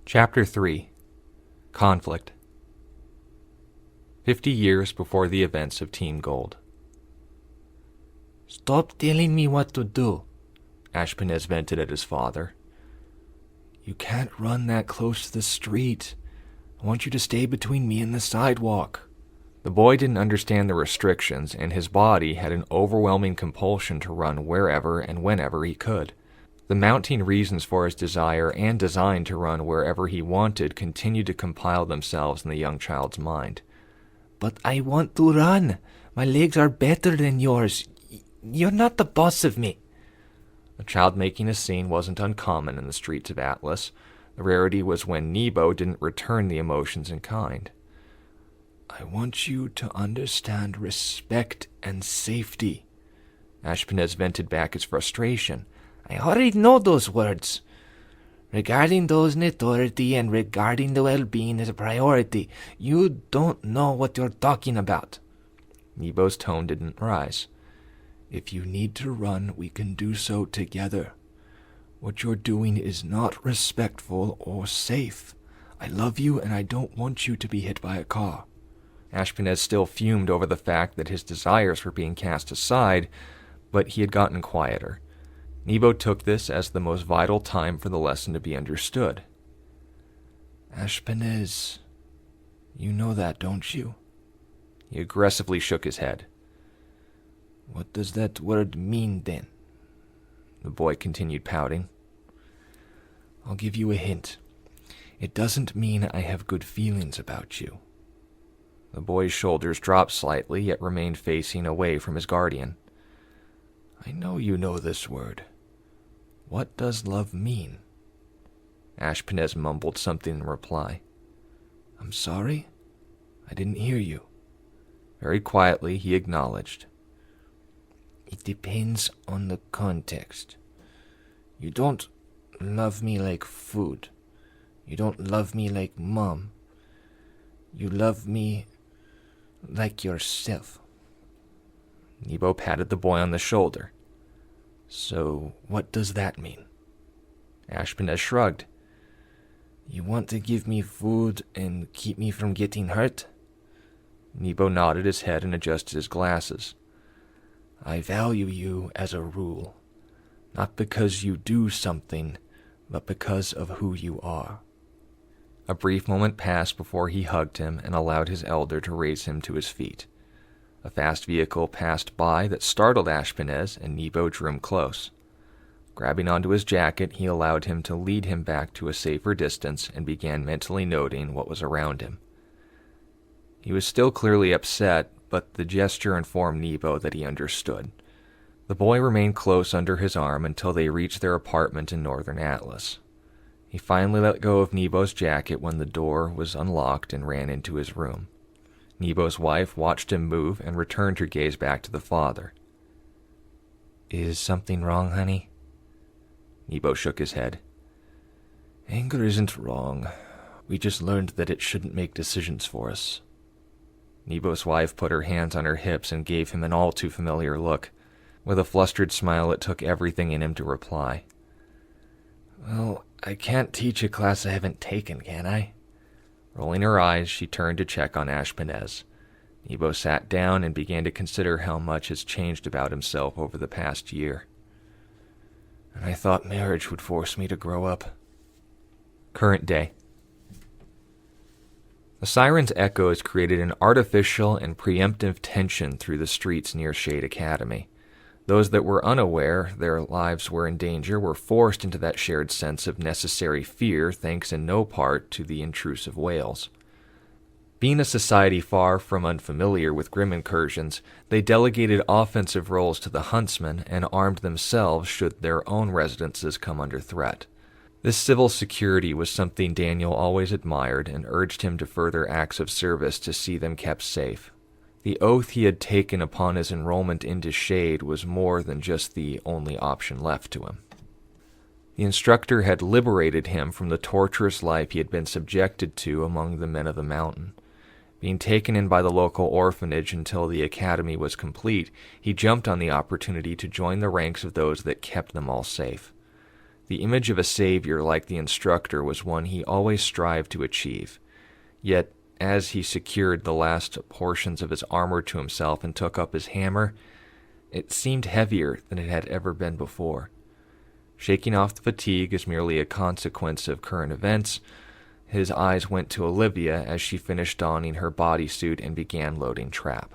Chapter 3 Conflict 50 years before the events of Team Gold. "Stop telling me what to do," Ashpenez vented at his father. "You can't run that close to the street. I want you to stay between me and the sidewalk." The boy didn't understand the restrictions, and his body had an overwhelming compulsion to run wherever and whenever he could. The mounting reasons for his desire and design to run wherever he wanted continued to compile themselves in the young child's mind. "But I want to run. My legs are better than yours. You're not the boss of me." A child making a scene wasn't uncommon in the streets of Atlas. The rarity was when Nebo didn't return the emotions in kind. "I want you to understand respect and safety." Ashpenez vented back his frustration. "I already know those words. Regarding those in authority and regarding the well-being as a priority. You don't know what you're talking about." Nebo's tone didn't rise. "If you need to run, we can do so together. What you're doing is not respectful or safe. I love you and I don't want you to be hit by a car." Ashpenez still fumed over the fact that his desires were being cast aside, but he had gotten quieter. Nebo took this as the most vital time for the lesson to be understood. "Ashpenez, you know that, don't you?" He aggressively shook his head. "What does that word mean, then?" The boy continued pouting. "I'll give you a hint. It doesn't mean I have good feelings about you." The boy's shoulders dropped slightly, yet remained facing away from his guardian. "I know you know this word. What does love mean?" Ashpenez mumbled something in reply. "I'm sorry? I didn't hear you." Very quietly, he acknowledged. "It depends on the context. You don't love me like food. You don't love me like Mom. You love me like yourself." Nebo patted the boy on the shoulder. "So, what does that mean?" Ashpenez shrugged. "You want to give me food and keep me from getting hurt?" Nebo nodded his head and adjusted his glasses. "I value you as a rule, not because you do something, but because of who you are." A brief moment passed before he hugged him and allowed his elder to raise him to his feet. A fast vehicle passed by that startled Ashpenez, and Nebo drew him close. Grabbing onto his jacket, he allowed him to lead him back to a safer distance and began mentally noting what was around him. He was still clearly upset, but the gesture informed Nebo that he understood. The boy remained close under his arm until they reached their apartment in northern Atlas. He finally let go of Nebo's jacket when the door was unlocked and ran into his room. Nebo's wife watched him move and returned her gaze back to the father. "Is something wrong, honey?" Nebo shook his head. "Anger isn't wrong. We just learned that it shouldn't make decisions for us." Nebo's wife put her hands on her hips and gave him an all-too-familiar look. With a flustered smile, it took everything in him to reply. "Well, I can't teach a class I haven't taken, can I?" Rolling her eyes, she turned to check on Ashpenez. Nebo sat down and began to consider how much has changed about himself over the past year. "And I thought marriage would force me to grow up." Current day. The siren's echoes created an artificial and preemptive tension through the streets near Shade Academy. Those that were unaware their lives were in danger were forced into that shared sense of necessary fear thanks in no part to the intrusive wails. Being a society far from unfamiliar with grim incursions, they delegated offensive roles to the huntsmen and armed themselves should their own residences come under threat. This civil security was something Daniel always admired and urged him to further acts of service to see them kept safe. The oath he had taken upon his enrollment into Shade was more than just the only option left to him. The instructor had liberated him from the torturous life he had been subjected to among the men of the mountain. Being taken in by the local orphanage until the academy was complete, he jumped on the opportunity to join the ranks of those that kept them all safe. The image of a savior like the instructor was one he always strived to achieve. Yet, as he secured the last portions of his armor to himself and took up his hammer, it seemed heavier than it had ever been before. Shaking off the fatigue as merely a consequence of current events, his eyes went to Olivia as she finished donning her bodysuit and began loading trap.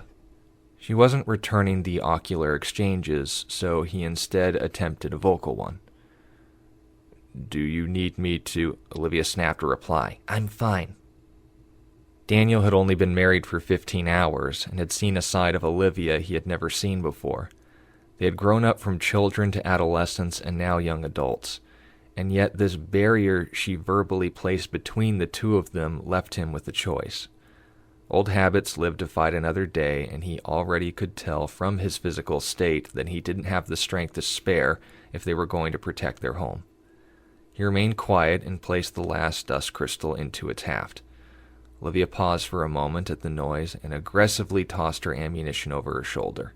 She wasn't returning the ocular exchanges, so he instead attempted a vocal one. "Do you need me to—" Olivia snapped a reply. "I'm fine." Daniel had only been married for 15 hours and had seen a side of Olivia he had never seen before. They had grown up from children to adolescents and now young adults, and yet this barrier she verbally placed between the two of them left him with a choice. Old habits lived to fight another day, and he already could tell from his physical state that he didn't have the strength to spare if they were going to protect their home. He remained quiet and placed the last dust crystal into its haft. Olivia paused for a moment at the noise and aggressively tossed her ammunition over her shoulder.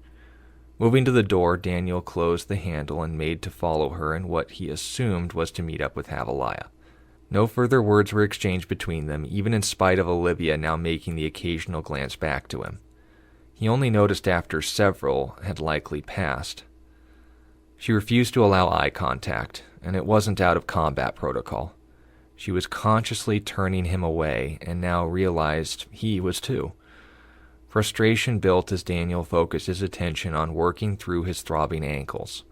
Moving to the door, Daniel closed the handle and made to follow her in what he assumed was to meet up with Havaliah. No further words were exchanged between them, even in spite of Olivia now making the occasional glance back to him. He only noticed after several had likely passed. She refused to allow eye contact, and it wasn't out of combat protocol. She was consciously turning him away, and now realized he was too. Frustration built as Daniel focused his attention on working through his throbbing ankles.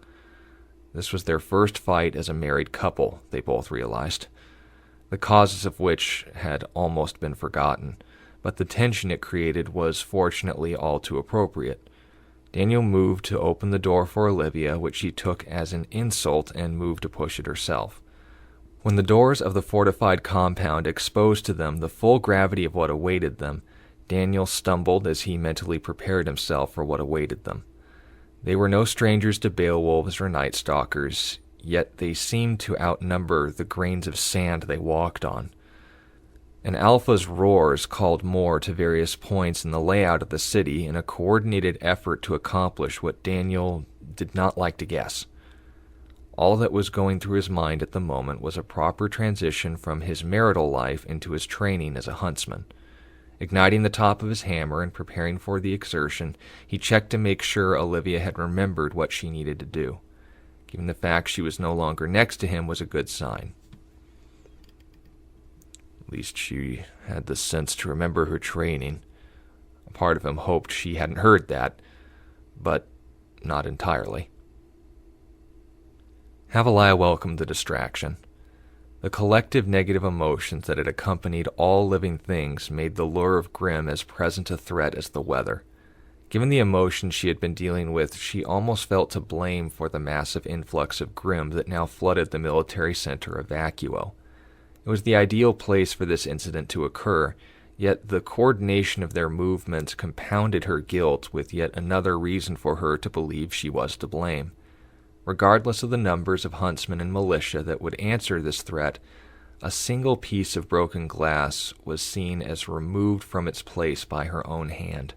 This was their first fight as a married couple, they both realized, the causes of which had almost been forgotten, but the tension it created was fortunately all too appropriate. Daniel moved to open the door for Olivia, which she took as an insult and moved to push it herself. When the doors of the fortified compound exposed to them the full gravity of what awaited them, Daniel stumbled as he mentally prepared himself for what awaited them. They were no strangers to Beowulfs or Night Stalkers, yet they seemed to outnumber the grains of sand they walked on. An alpha's roars called more to various points in the layout of the city in a coordinated effort to accomplish what Daniel did not like to guess. All that was going through his mind at the moment was a proper transition from his marital life into his training as a huntsman. Igniting the top of his hammer and preparing for the exertion, he checked to make sure Olivia had remembered what she needed to do. Given the fact she was no longer next to him was a good sign. At least she had the sense to remember her training. A part of him hoped she hadn't heard that, but not entirely. Havaliah welcomed the distraction. The collective negative emotions that had accompanied all living things made the lure of Grimm as present a threat as the weather. Given the emotions she had been dealing with, she almost felt to blame for the massive influx of Grimm that now flooded the military center of Vacuo. It was the ideal place for this incident to occur, yet the coordination of their movements compounded her guilt with yet another reason for her to believe she was to blame. Regardless of the numbers of huntsmen and militia that would answer this threat, a single piece of broken glass was seen as removed from its place by her own hand.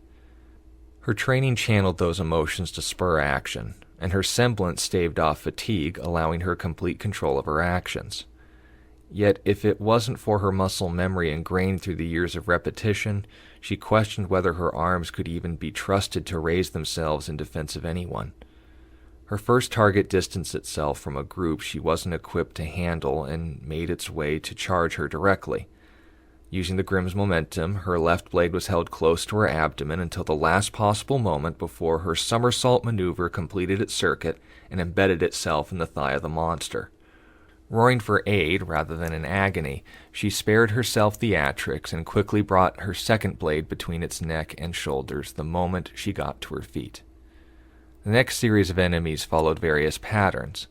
Her training channeled those emotions to spur action, and her semblance staved off fatigue, allowing her complete control of her actions. Yet if it wasn't for her muscle memory ingrained through the years of repetition, she questioned whether her arms could even be trusted to raise themselves in defense of anyone. Her first target distanced itself from a group she wasn't equipped to handle and made its way to charge her directly. Using the Grimm's momentum, her left blade was held close to her abdomen until the last possible moment before her somersault maneuver completed its circuit and embedded itself in the thigh of the monster. Roaring for aid rather than in agony, she spared herself theatrics and quickly brought her second blade between its neck and shoulders the moment she got to her feet. The next series of enemies followed various patterns.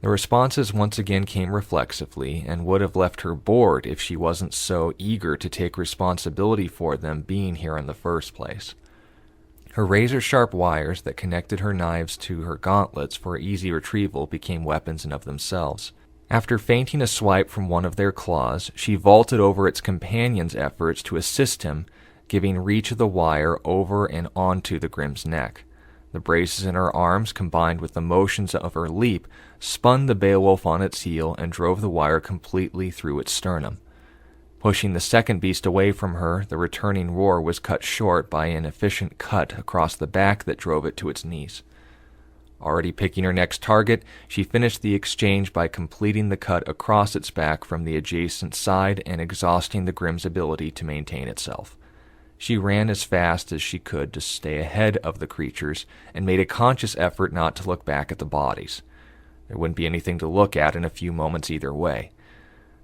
The responses once again came reflexively and would have left her bored if she wasn't so eager to take responsibility for them being here in the first place. Her razor-sharp wires that connected her knives to her gauntlets for easy retrieval became weapons in of themselves. After feinting a swipe from one of their claws, she vaulted over its companion's efforts to assist him, giving reach of the wire over and onto the Grimm's neck. The braces in her arms, combined with the motions of her leap, spun the Beowulf on its heel and drove the wire completely through its sternum. Pushing the second beast away from her, the returning roar was cut short by an efficient cut across the back that drove it to its knees. Already picking her next target, she finished the exchange by completing the cut across its back from the adjacent side and exhausting the Grimm's ability to maintain itself. She ran as fast as she could to stay ahead of the creatures and made a conscious effort not to look back at the bodies. There wouldn't be anything to look at in a few moments either way.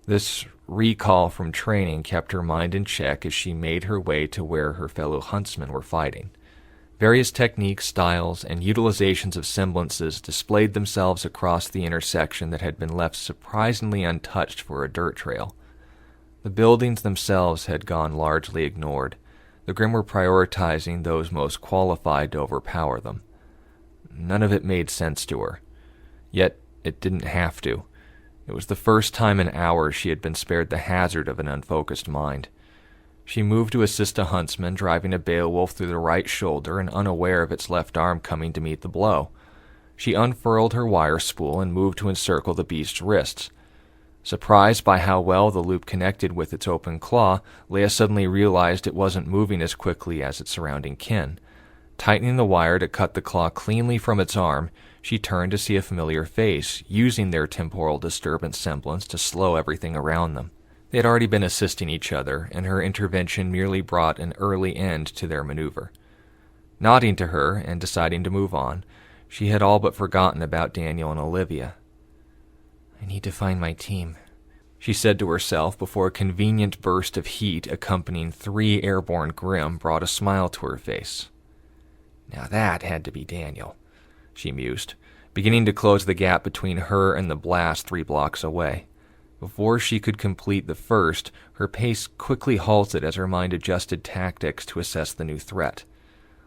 This recall from training kept her mind in check as she made her way to where her fellow huntsmen were fighting. Various techniques, styles, and utilizations of semblances displayed themselves across the intersection that had been left surprisingly untouched for a dirt trail. The buildings themselves had gone largely ignored. The Grimm were prioritizing those most qualified to overpower them. None of it made sense to her. Yet it didn't have to. It was the first time in hours she had been spared the hazard of an unfocused mind. She moved to assist a huntsman driving a Beowulf through the right shoulder and unaware of its left arm coming to meet the blow. She unfurled her wire spool and moved to encircle the beast's wrists. Surprised by how well the loop connected with its open claw, Leia suddenly realized it wasn't moving as quickly as its surrounding kin. Tightening the wire to cut the claw cleanly from its arm, she turned to see a familiar face, using their temporal disturbance semblance to slow everything around them. They had already been assisting each other, and her intervention merely brought an early end to their maneuver. Nodding to her and deciding to move on, she had all but forgotten about Daniel and Olivia. "I need to find my team," she said to herself before a convenient burst of heat accompanying 3 airborne Grimm brought a smile to her face. "Now that had to be Daniel," she mused, beginning to close the gap between her and the blast 3 blocks away. Before she could complete the first, her pace quickly halted as her mind adjusted tactics to assess the new threat.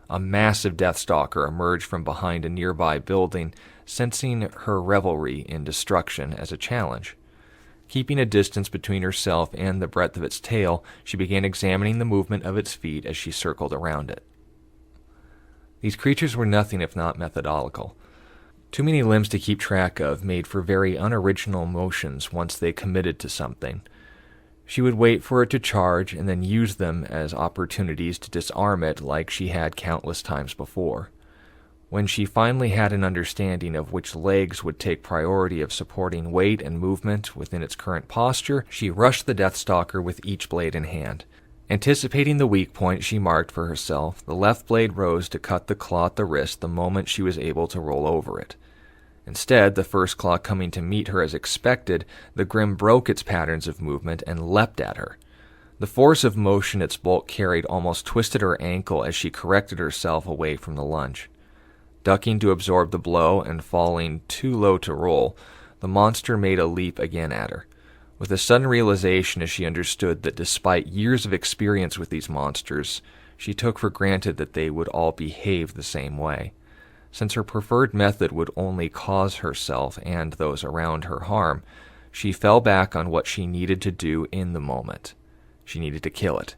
A massive Deathstalker emerged from behind a nearby building, sensing her revelry in destruction as a challenge. Keeping a distance between herself and the breadth of its tail, she began examining the movement of its feet as she circled around it. These creatures were nothing if not methodical. Too many limbs to keep track of made for very unoriginal motions once they committed to something. She would wait for it to charge and then use them as opportunities to disarm it like she had countless times before. When she finally had an understanding of which legs would take priority of supporting weight and movement within its current posture, she rushed the Deathstalker with each blade in hand. Anticipating the weak point she marked for herself, the left blade rose to cut the claw at the wrist the moment she was able to roll over it. Instead, the first claw coming to meet her as expected, the Grimm broke its patterns of movement and leapt at her. The force of motion its bulk carried almost twisted her ankle as she corrected herself away from the lunge. Ducking to absorb the blow and falling too low to roll, the monster made a leap again at her. With a sudden realization as she understood that despite years of experience with these monsters, she took for granted that they would all behave the same way. Since her preferred method would only cause herself and those around her harm, she fell back on what she needed to do in the moment. She needed to kill it.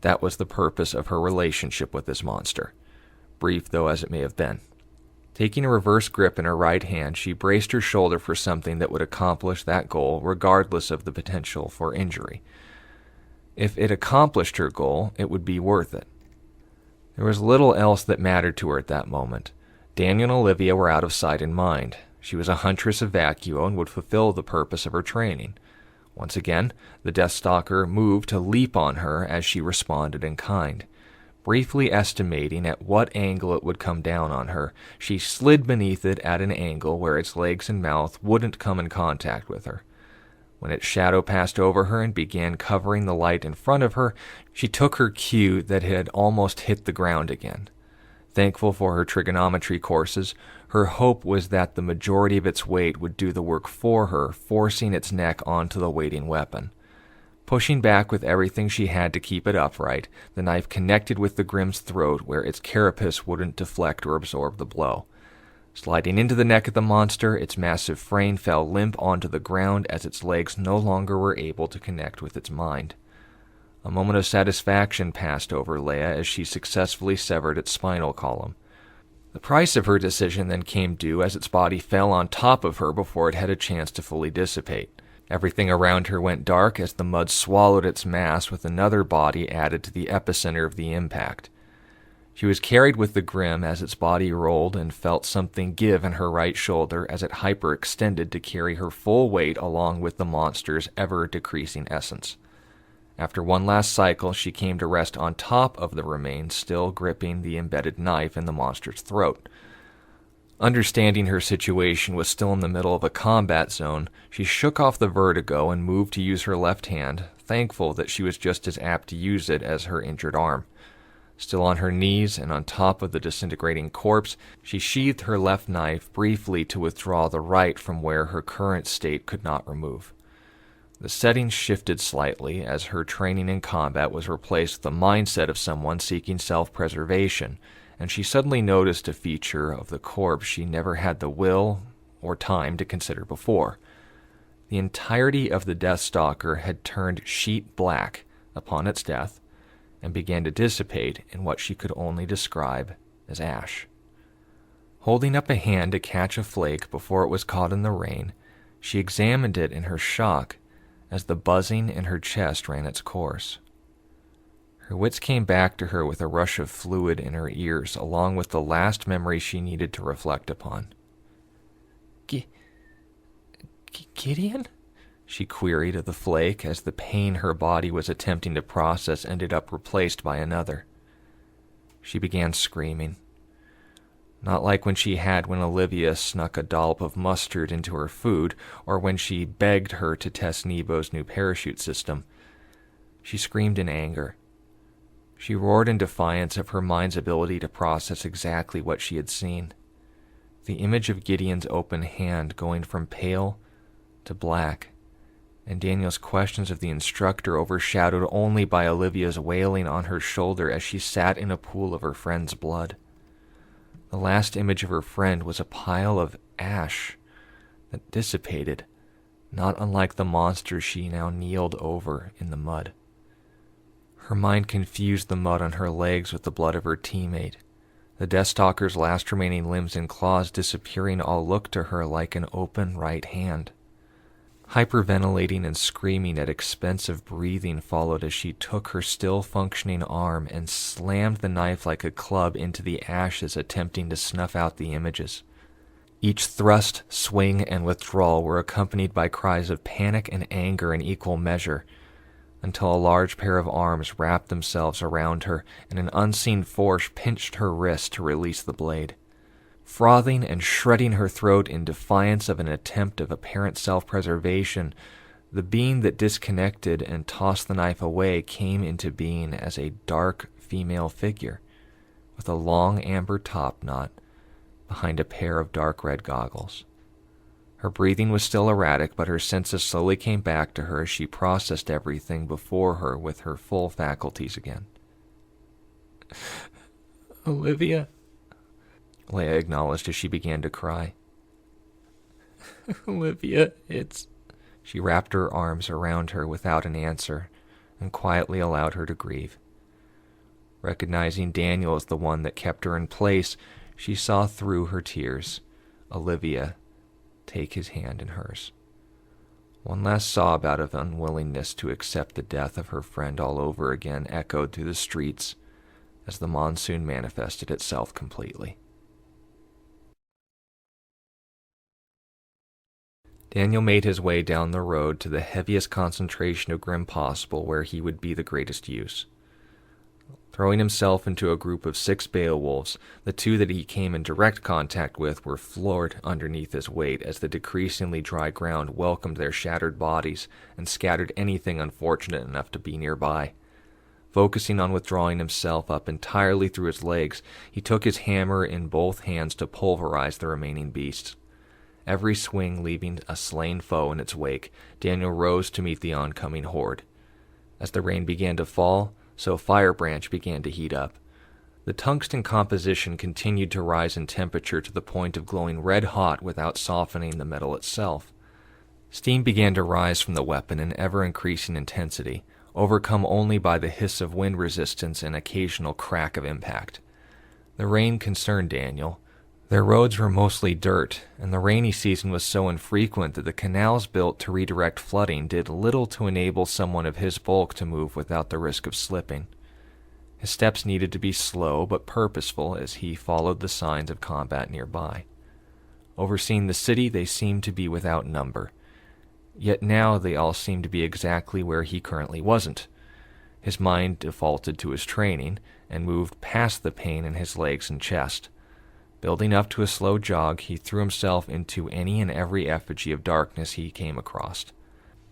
That was the purpose of her relationship with this monster, brief though as it may have been. Taking a reverse grip in her right hand, she braced her shoulder for something that would accomplish that goal regardless of the potential for injury. If it accomplished her goal, it would be worth it. There was little else that mattered to her at that moment. Daniel and Olivia were out of sight and mind. She was a huntress of vacuo and would fulfill the purpose of her training. Once again, the Deathstalker moved to leap on her as she responded in kind. Briefly estimating at what angle it would come down on her, she slid beneath it at an angle where its legs and mouth wouldn't come in contact with her. When its shadow passed over her and began covering the light in front of her, she took her cue that it had almost hit the ground again. Thankful for her trigonometry courses, her hope was that the majority of its weight would do the work for her, forcing its neck onto the waiting weapon. Pushing back with everything she had to keep it upright, the knife connected with the Grimm's throat where its carapace wouldn't deflect or absorb the blow. Sliding into the neck of the monster, its massive frame fell limp onto the ground as its legs no longer were able to connect with its mind. A moment of satisfaction passed over Leia as she successfully severed its spinal column. The price of her decision then came due as its body fell on top of her before it had a chance to fully dissipate. Everything around her went dark as the mud swallowed its mass, with another body added to the epicenter of the impact. She was carried with the Grim as its body rolled and felt something give in her right shoulder as it hyperextended to carry her full weight along with the monster's ever-decreasing essence. After one last cycle, she came to rest on top of the remains, still gripping the embedded knife in the monster's throat. Understanding her situation was still in the middle of a combat zone, she shook off the vertigo and moved to use her left hand, thankful that she was just as apt to use it as her injured arm. Still on her knees and on top of the disintegrating corpse, she sheathed her left knife briefly to withdraw the right from where her current state could not remove. The setting shifted slightly as her training in combat was replaced with the mindset of someone seeking self-preservation, and she suddenly noticed a feature of the corpse she never had the will or time to consider before. The entirety of the Deathstalker had turned sheet black upon its death and began to dissipate in what she could only describe as ash. Holding up a hand to catch a flake before it was caught in the rain, she examined it in her shock as the buzzing in her chest ran its course. Her wits came back to her with a rush of fluid in her ears, along with the last memory she needed to reflect upon. Gideon? She queried of the flake as the pain her body was attempting to process ended up replaced by another. She began screaming. Not like when Olivia snuck a dollop of mustard into her food, or when she begged her to test Neebo's new parachute system. She screamed in anger. She roared in defiance of her mind's ability to process exactly what she had seen. The image of Gideon's open hand going from pale to black, and Daniel's questions of the instructor overshadowed only by Olivia's wailing on her shoulder as she sat in a pool of her friend's blood. The last image of her friend was a pile of ash that dissipated, not unlike the monster she now kneeled over in the mud. Her mind confused the mud on her legs with the blood of her teammate. The Deathstalker's last remaining limbs and claws disappearing all looked to her like an open right hand. Hyperventilating and screaming at expense of breathing followed as she took her still-functioning arm and slammed the knife like a club into the ashes, attempting to snuff out the images. Each thrust, swing, and withdrawal were accompanied by cries of panic and anger in equal measure, until a large pair of arms wrapped themselves around her and an unseen force pinched her wrist to release the blade. Frothing and shredding her throat in defiance of an attempt of apparent self-preservation, the being that disconnected and tossed the knife away came into being as a dark female figure, with a long amber top knot behind a pair of dark red goggles. Her breathing was still erratic, but her senses slowly came back to her as she processed everything before her with her full faculties again. Olivia? Leia acknowledged as she began to cry. Olivia, it's... She wrapped her arms around her without an answer and quietly allowed her to grieve. Recognizing Daniel as the one that kept her in place, she saw through her tears Olivia take his hand in hers. One last sob out of unwillingness to accept the death of her friend all over again echoed through the streets as the monsoon manifested itself completely. Daniel made his way down the road to the heaviest concentration of Grim possible where he would be the greatest use. Throwing himself into a group of 6 Beowulfs, the 2 that he came in direct contact with were floored underneath his weight as the decreasingly dry ground welcomed their shattered bodies and scattered anything unfortunate enough to be nearby. Focusing on withdrawing himself up entirely through his legs, he took his hammer in both hands to pulverize the remaining beasts. Every swing leaving a slain foe in its wake, Daniel rose to meet the oncoming horde. As the rain began to fall, so Firebranch began to heat up. The tungsten composition continued to rise in temperature to the point of glowing red-hot without softening the metal itself. Steam began to rise from the weapon in ever-increasing intensity, overcome only by the hiss of wind resistance and occasional crack of impact. The rain concerned Daniel, Their roads were mostly dirt, and the rainy season was so infrequent that the canals built to redirect flooding did little to enable someone of his bulk to move without the risk of slipping. His steps needed to be slow but purposeful as he followed the signs of combat nearby. Overseeing the city, they seemed to be without number. Yet now they all seemed to be exactly where he currently wasn't. His mind defaulted to his training and moved past the pain in his legs and chest. Building up to a slow jog, he threw himself into any and every effigy of darkness he came across.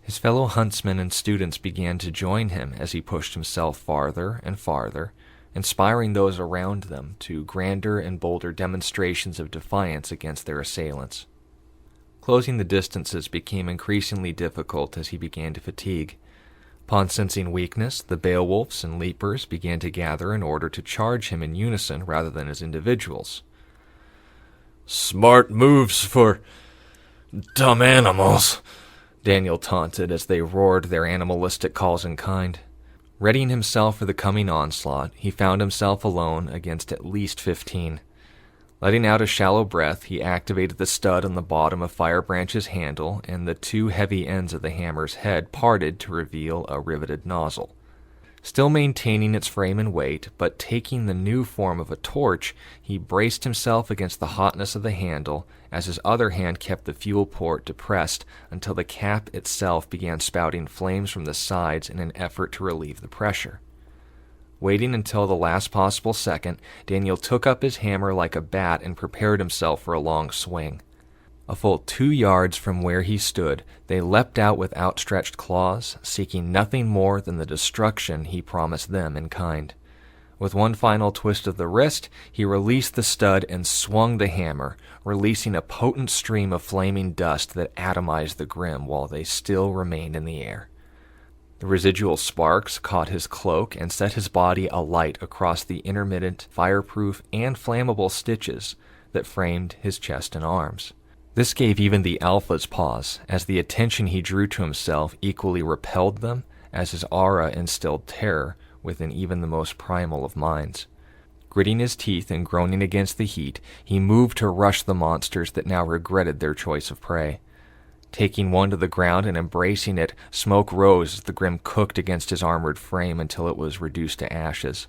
His fellow huntsmen and students began to join him as he pushed himself farther and farther, inspiring those around them to grander and bolder demonstrations of defiance against their assailants. Closing the distances became increasingly difficult as he began to fatigue. Upon sensing weakness, the Beowulfs and Leapers began to gather in order to charge him in unison rather than as individuals. "Smart moves for dumb animals," Daniel taunted as they roared their animalistic calls in kind. Readying himself for the coming onslaught, he found himself alone against at least 15. Letting out a shallow breath, he activated the stud on the bottom of Firebranch's handle, and the two heavy ends of the hammer's head parted to reveal a riveted nozzle. Still maintaining its frame and weight, but taking the new form of a torch, he braced himself against the hotness of the handle as his other hand kept the fuel port depressed until the cap itself began spouting flames from the sides in an effort to relieve the pressure. Waiting until the last possible second, Daniel took up his hammer like a bat and prepared himself for a long swing. A full 2 yards from where he stood, they leapt out with outstretched claws, seeking nothing more than the destruction he promised them in kind. With one final twist of the wrist, he released the stud and swung the hammer, releasing a potent stream of flaming dust that atomized the Grimm while they still remained in the air. The residual sparks caught his cloak and set his body alight across the intermittent, fireproof, and flammable stitches that framed his chest and arms. This gave even the Alphas pause, as the attention he drew to himself equally repelled them, as his aura instilled terror within even the most primal of minds. Gritting his teeth and groaning against the heat, he moved to rush the monsters that now regretted their choice of prey. Taking one to the ground and embracing it, smoke rose as the Grimm cooked against his armored frame until it was reduced to ashes.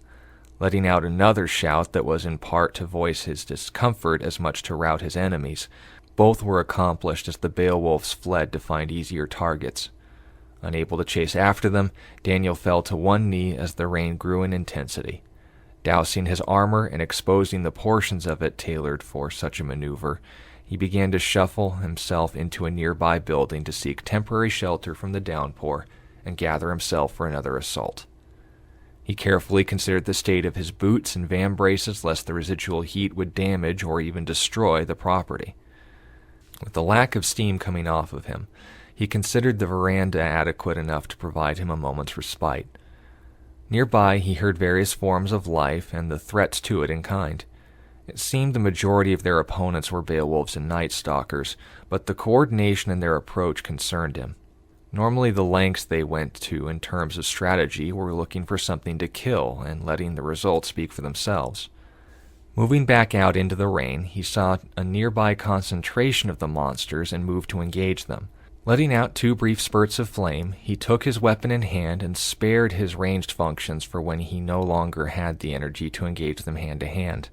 Letting out another shout that was in part to voice his discomfort as much to rout his enemies, both were accomplished as the Beowulfs fled to find easier targets. Unable to chase after them, Daniel fell to one knee as the rain grew in intensity. Dousing his armor and exposing the portions of it tailored for such a maneuver, he began to shuffle himself into a nearby building to seek temporary shelter from the downpour and gather himself for another assault. He carefully considered the state of his boots and van braces lest the residual heat would damage or even destroy the property. With the lack of steam coming off of him, he considered the veranda adequate enough to provide him a moment's respite. Nearby, he heard various forms of life and the threats to it in kind. It seemed the majority of their opponents were Beowulfs and Night Stalkers, but the coordination in their approach concerned him. Normally the lengths they went to in terms of strategy were looking for something to kill and letting the results speak for themselves. Moving back out into the rain, he saw a nearby concentration of the monsters and moved to engage them. Letting out 2 brief spurts of flame, he took his weapon in hand and spared his ranged functions for when he no longer had the energy to engage them hand to hand.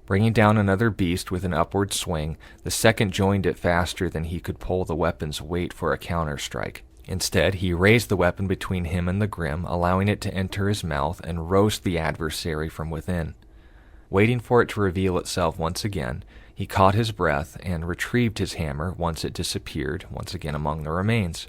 Bringing down another beast with an upward swing, the second joined it faster than he could pull the weapon's weight for a counter-strike. Instead, he raised the weapon between him and the Grimm, allowing it to enter his mouth and roast the adversary from within. Waiting for it to reveal itself once again, he caught his breath and retrieved his hammer once it disappeared once again among the remains.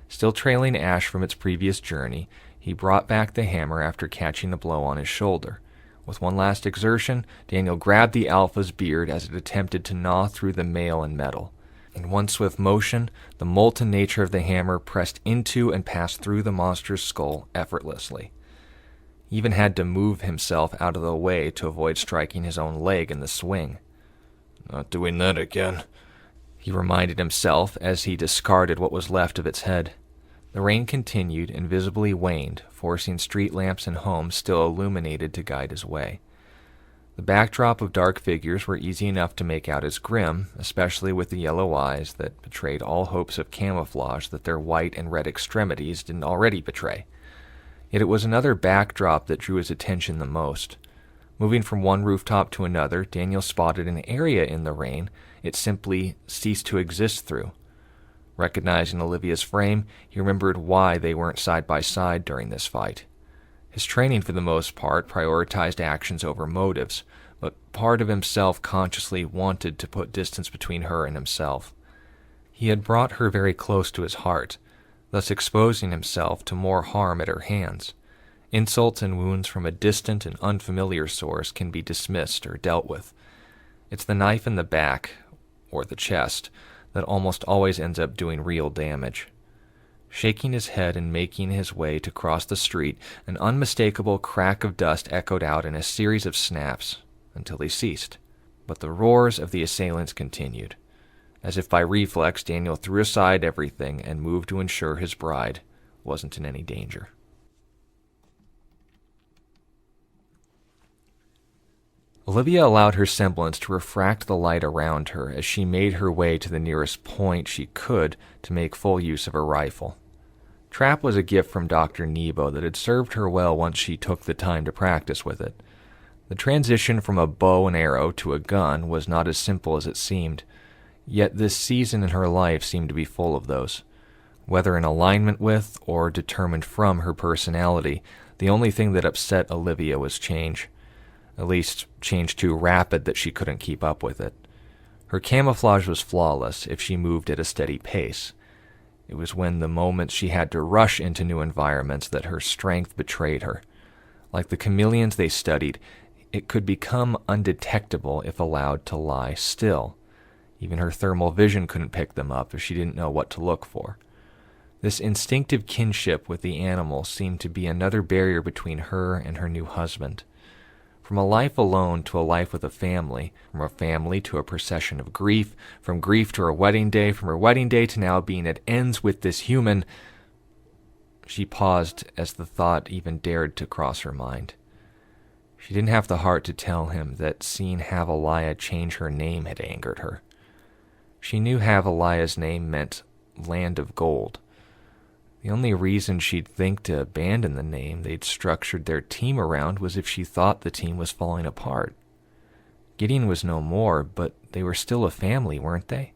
Still trailing ash from its previous journey, he brought back the hammer after catching a blow on his shoulder. With one last exertion, Daniel grabbed the Alpha's beard as it attempted to gnaw through the mail and metal. In one swift motion, the molten nature of the hammer pressed into and passed through the monster's skull effortlessly. He even had to move himself out of the way to avoid striking his own leg in the swing. "Not doing that again," he reminded himself as he discarded what was left of its head. The rain continued and visibly waned, forcing street lamps and homes still illuminated to guide his way. The backdrop of dark figures were easy enough to make out as grim, especially with the yellow eyes that betrayed all hopes of camouflage that their white and red extremities didn't already betray. Yet it was another backdrop that drew his attention the most. Moving from one rooftop to another, Daniel spotted an area in the rain it simply ceased to exist through. Recognizing Olivia's frame, he remembered why they weren't side by side during this fight. His training, for the most part, prioritized actions over motives, but part of himself consciously wanted to put distance between her and himself. He had brought her very close to his heart, thus exposing himself to more harm at her hands. Insults and wounds from a distant and unfamiliar source can be dismissed or dealt with. It's the knife in the back, or the chest, that almost always ends up doing real damage. Shaking his head and making his way to cross the street, an unmistakable crack of dust echoed out in a series of snaps until he ceased. But the roars of the assailants continued. As if by reflex, Daniel threw aside everything and moved to ensure his bride wasn't in any danger. Olivia allowed her semblance to refract the light around her as she made her way to the nearest point she could to make full use of her rifle. Trap was a gift from Dr. Nebo that had served her well once she took the time to practice with it. The transition from a bow and arrow to a gun was not as simple as it seemed, yet this season in her life seemed to be full of those. Whether in alignment with or determined from her personality, the only thing that upset Olivia was change. At least, change too rapid that she couldn't keep up with it. Her camouflage was flawless if she moved at a steady pace. It was when the moments she had to rush into new environments that her strength betrayed her. Like the chameleons they studied, it could become undetectable if allowed to lie still. Even her thermal vision couldn't pick them up if she didn't know what to look for. This instinctive kinship with the animal seemed to be another barrier between her and her new husband. From a life alone to a life with a family, from a family to a procession of grief, from grief to her wedding day, from her wedding day to now being at ends with this human. She paused as the thought even dared to cross her mind. She didn't have the heart to tell him that seeing Havaliah change her name had angered her. She knew Havaliah's name meant land of gold. The only reason she'd think to abandon the name they'd structured their team around was if she thought the team was falling apart. Gideon was no more, but they were still a family, weren't they?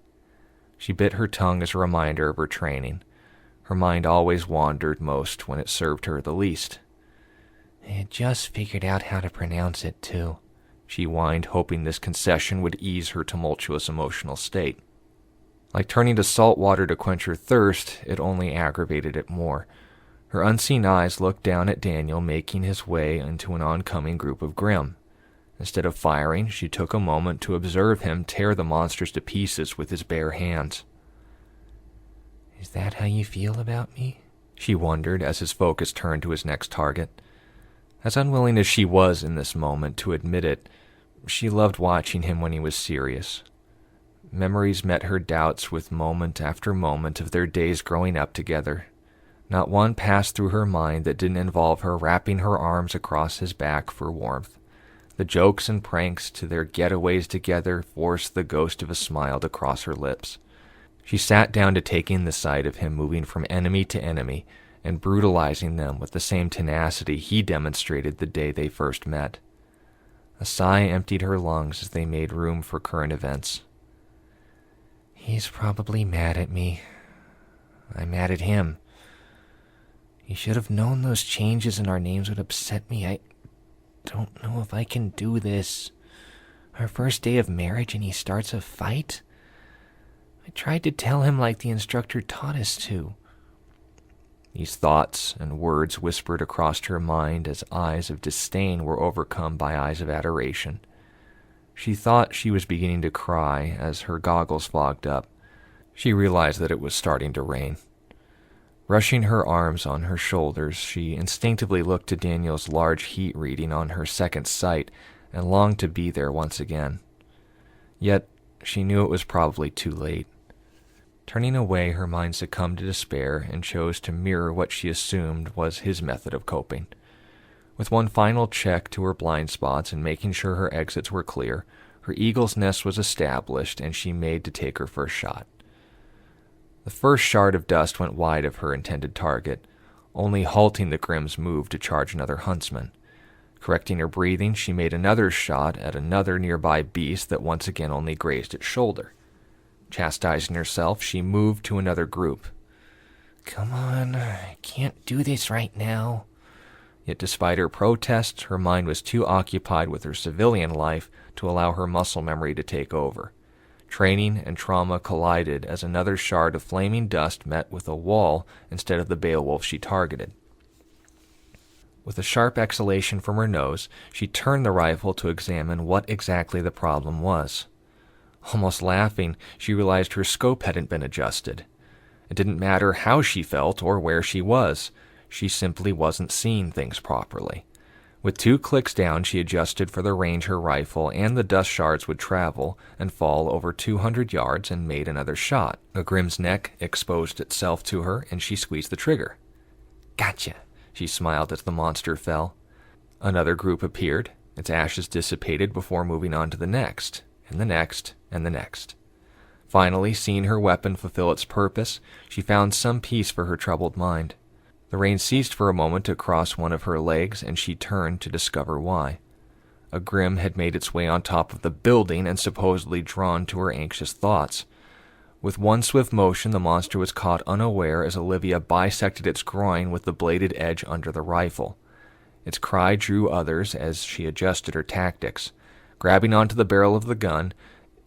She bit her tongue as a reminder of her training. Her mind always wandered most when it served her the least. I had just figured out how to pronounce it, too, she whined, hoping this concession would ease her tumultuous emotional state. Like turning to salt water to quench her thirst, it only aggravated it more. Her unseen eyes looked down at Daniel making his way into an oncoming group of Grimm. Instead of firing, she took a moment to observe him tear the monsters to pieces with his bare hands. Is that how you feel about me? She wondered as his focus turned to his next target. As unwilling as she was in this moment to admit it, she loved watching him when he was serious. Memories met her doubts with moment after moment of their days growing up together. Not one passed through her mind that didn't involve her wrapping her arms across his back for warmth. The jokes and pranks to their getaways together forced the ghost of a smile to cross her lips. She sat down to take in the sight of him moving from enemy to enemy and brutalizing them with the same tenacity he demonstrated the day they first met. A sigh emptied her lungs as they made room for current events. He's probably mad at me. I'm mad at him. He should have known those changes in our names would upset me. I don't know if I can do this. Our first day of marriage and he starts a fight? I tried to tell him like the instructor taught us to. These thoughts and words whispered across her mind as eyes of disdain were overcome by eyes of adoration. She thought she was beginning to cry as her goggles fogged up. She realized that it was starting to rain. Brushing her arms on her shoulders, she instinctively looked to Daniel's large heat reading on her second sight and longed to be there once again. Yet, she knew it was probably too late. Turning away, her mind succumbed to despair and chose to mirror what she assumed was his method of coping. With one final check to her blind spots and making sure her exits were clear, her eagle's nest was established and she made to take her first shot. The first shard of dust went wide of her intended target, only halting the Grimm's move to charge another huntsman. Correcting her breathing, she made another shot at another nearby beast that once again only grazed its shoulder. Chastising herself, she moved to another group. Come on, I can't do this right now. Yet despite her protests, her mind was too occupied with her civilian life to allow her muscle memory to take over. Training and trauma collided as another shard of flaming dust met with a wall instead of the Beowulf she targeted. With a sharp exhalation from her nose, she turned the rifle to examine what exactly the problem was. Almost laughing, she realized her scope hadn't been adjusted. It didn't matter how she felt or where she was. She simply wasn't seeing things properly. With 2 clicks down, she adjusted for the range her rifle and the dust shards would travel and fall over 200 yards and made another shot. A Grimm's neck exposed itself to her, and she squeezed the trigger. Gotcha, she smiled as the monster fell. Another group appeared. Its ashes dissipated before moving on to the next, and the next, and the next. Finally, seeing her weapon fulfill its purpose, she found some peace for her troubled mind. The rain ceased for a moment across one of her legs, and she turned to discover why. A Grimm had made its way on top of the building and supposedly drawn to her anxious thoughts. With one swift motion, the monster was caught unaware as Olivia bisected its groin with the bladed edge under the rifle. Its cry drew others as she adjusted her tactics. Grabbing onto the barrel of the gun,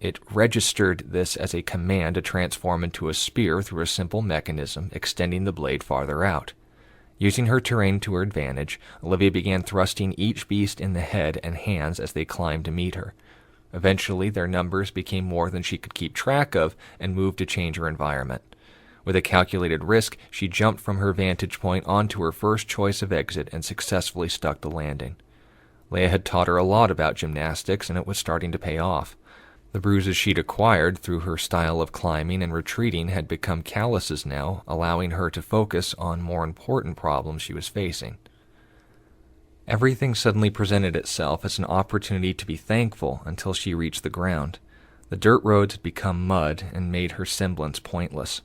it registered this as a command to transform into a spear through a simple mechanism, extending the blade farther out. Using her terrain to her advantage, Olivia began thrusting each beast in the head and hands as they climbed to meet her. Eventually, their numbers became more than she could keep track of and moved to change her environment. With a calculated risk, she jumped from her vantage point onto her first choice of exit and successfully stuck the landing. Leia had taught her a lot about gymnastics, and it was starting to pay off. The bruises she'd acquired through her style of climbing and retreating had become calluses now, allowing her to focus on more important problems she was facing. Everything suddenly presented itself as an opportunity to be thankful until she reached the ground. The dirt roads had become mud and made her semblance pointless.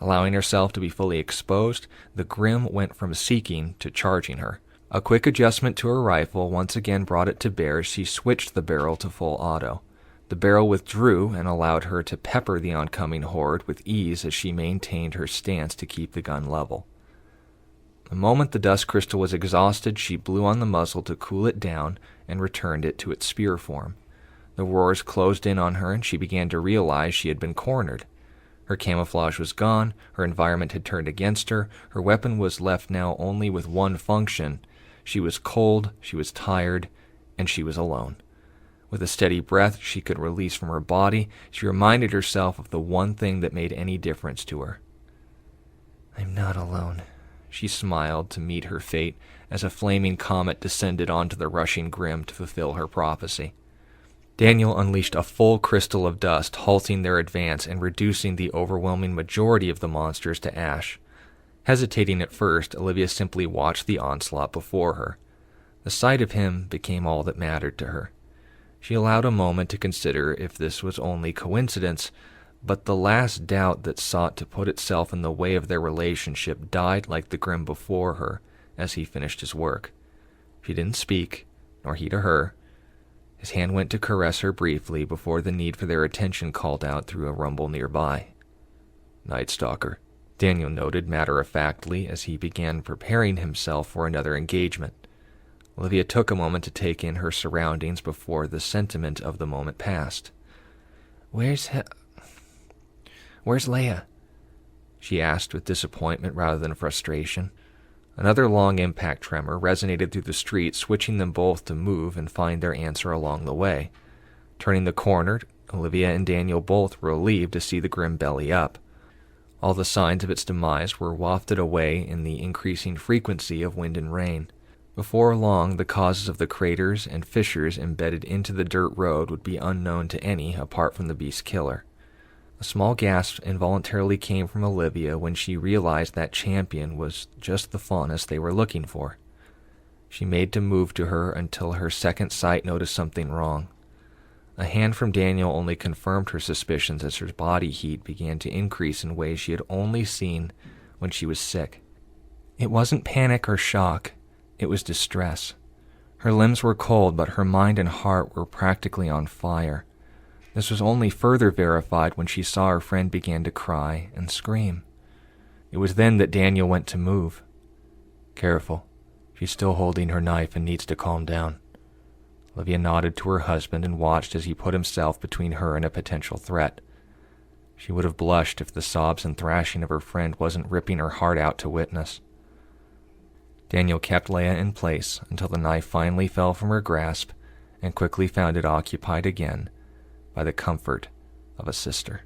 Allowing herself to be fully exposed, the Grimm went from seeking to charging her. A quick adjustment to her rifle once again brought it to bear as she switched the barrel to full auto. The barrel withdrew and allowed her to pepper the oncoming horde with ease as she maintained her stance to keep the gun level. The moment the dust crystal was exhausted, she blew on the muzzle to cool it down and returned it to its spear form. The roars closed in on her, and she began to realize she had been cornered. Her camouflage was gone, her environment had turned against her, her weapon was left now only with one function. She was cold, she was tired, and she was alone. With a steady breath she could release from her body, she reminded herself of the one thing that made any difference to her. I'm not alone. She smiled to meet her fate as a flaming comet descended onto the rushing Grimm to fulfill her prophecy. Daniel unleashed a full crystal of dust, halting their advance and reducing the overwhelming majority of the monsters to ash. Hesitating at first, Olivia simply watched the onslaught before her. The sight of him became all that mattered to her. She allowed a moment to consider if this was only coincidence, but the last doubt that sought to put itself in the way of their relationship died like the Grimm before her as he finished his work. She didn't speak, nor he to her. His hand went to caress her briefly before the need for their attention called out through a rumble nearby. "Night Stalker," Daniel noted matter-of-factly as he began preparing himself for another engagement. Olivia took a moment to take in her surroundings before the sentiment of the moment passed. Where's Leia?" she asked with disappointment rather than frustration. Another long impact tremor resonated through the street, switching them both to move and find their answer along the way. Turning the corner, Olivia and Daniel both were relieved to see the Grimm belly up. All the signs of its demise were wafted away in the increasing frequency of wind and rain. Before long, the causes of the craters and fissures embedded into the dirt road would be unknown to any apart from the beast killer. A small gasp involuntarily came from Olivia when she realized that champion was just the faunus they were looking for. She made to move to her until her second sight noticed something wrong. A hand from Daniel only confirmed her suspicions as her body heat began to increase in ways she had only seen when she was sick. It wasn't panic or shock, it was distress. Her limbs were cold, but her mind and heart were practically on fire. This was only further verified when she saw her friend begin to cry and scream. It was then that Daniel went to move. "Careful. She's still holding her knife and needs to calm down." Olivia nodded to her husband and watched as he put himself between her and a potential threat. She would have blushed if the sobs and thrashing of her friend wasn't ripping her heart out to witness. Daniel kept Leia in place until the knife finally fell from her grasp and quickly found it occupied again by the comfort of a sister.